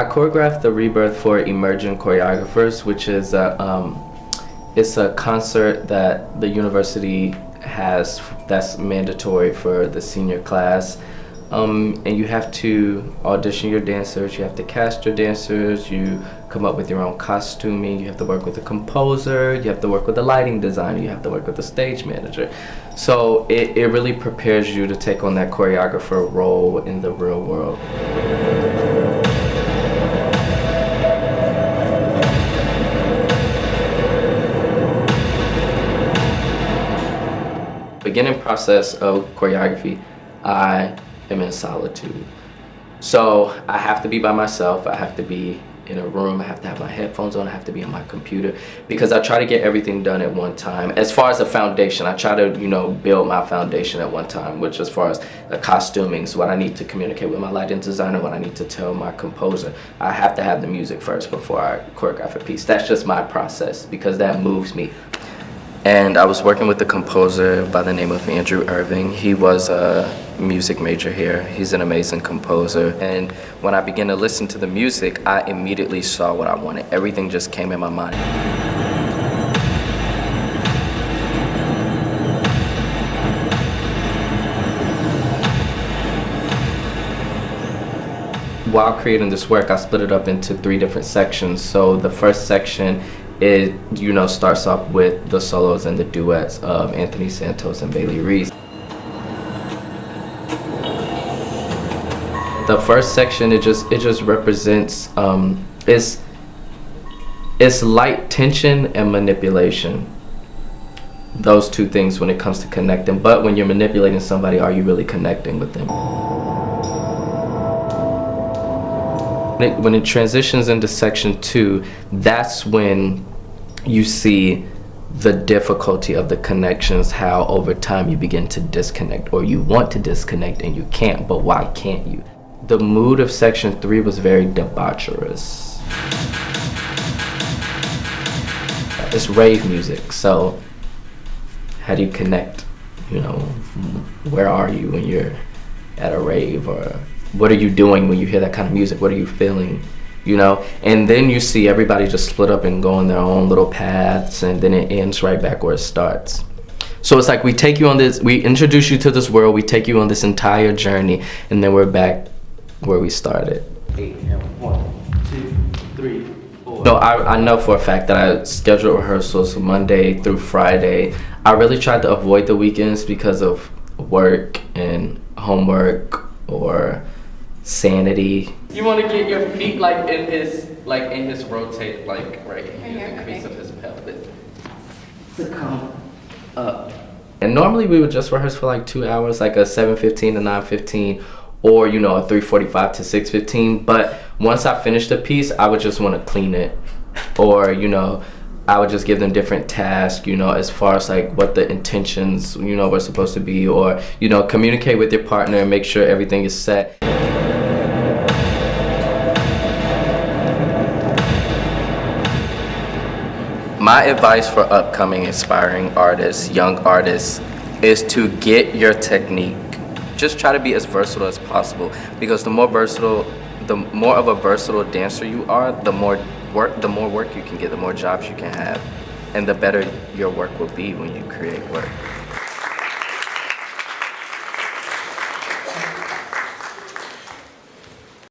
I choreographed the Rebirth for emerging choreographers, which is it's a concert that the university has that's mandatory for the senior class. And you have to audition your dancers, you have to cast your dancers, you come up with your own costuming, you have to work with a composer, you have to work with a lighting designer, you have to work with a stage manager. So it really prepares you to take on that choreographer role in the real world. Beginning process of choreography, I am in solitude. So I have to be by myself, I have to be in a room, I have to have my headphones on, I have to be on my computer, because I try to get everything done at one time. As far as the foundation, I try to, build my foundation at one time, which as far as the costuming, so what I need to communicate with my lighting designer, what I need to tell my composer, I have to have the music first before I choreograph a piece. That's just my process, because that moves me. And I was working with a composer by the name of Andrew Irving. He was a music major here. He's an amazing composer. And when I began to listen to the music, I immediately saw what I wanted. Everything just came in my mind. While creating this work, I split it up into 3 different sections. So the first section, it starts off with the solos and the duets of Anthony Santos and Bailey Reese. The first section, it just represents it's light tension and manipulation. Those 2 things when it comes to connecting. But when you're manipulating somebody, are you really connecting with them? When it transitions into section 2, that's when you see the difficulty of the connections, how over time you begin to disconnect, or you want to disconnect and you can't, but why can't you? The mood of section 3 was very debaucherous. It's rave music, so how do you connect? Where are you when you're at a rave, or what are you doing when you hear that kind of music? What are you feeling? And then you see everybody just split up and go on their own little paths, and then it ends right back where it starts. So it's like we take you on this, we introduce you to this world, we take you on this entire journey, and then we're back where we started. 8 and 1, 2, 3, 4. No, I know for a fact that I scheduled rehearsals Monday through Friday. I really tried to avoid the weekends because of work and homework or sanity. You want to get your feet in his rotate, right here, in the crease of his pelvis. To come up. And normally we would just rehearse for 2 hours, like a 7:15 to 9:15, or a 3:45 to 6:15. But once I finished the piece, I would just want to clean it, or I would just give them different tasks, as far as what the intentions, were supposed to be, or communicate with your partner and make sure everything is set. My advice for upcoming aspiring artists, young artists, is to get your technique. Just try to be as versatile as possible, because the more of a versatile dancer you are, the more work you can get, the more jobs you can have, and the better your work will be when you create work.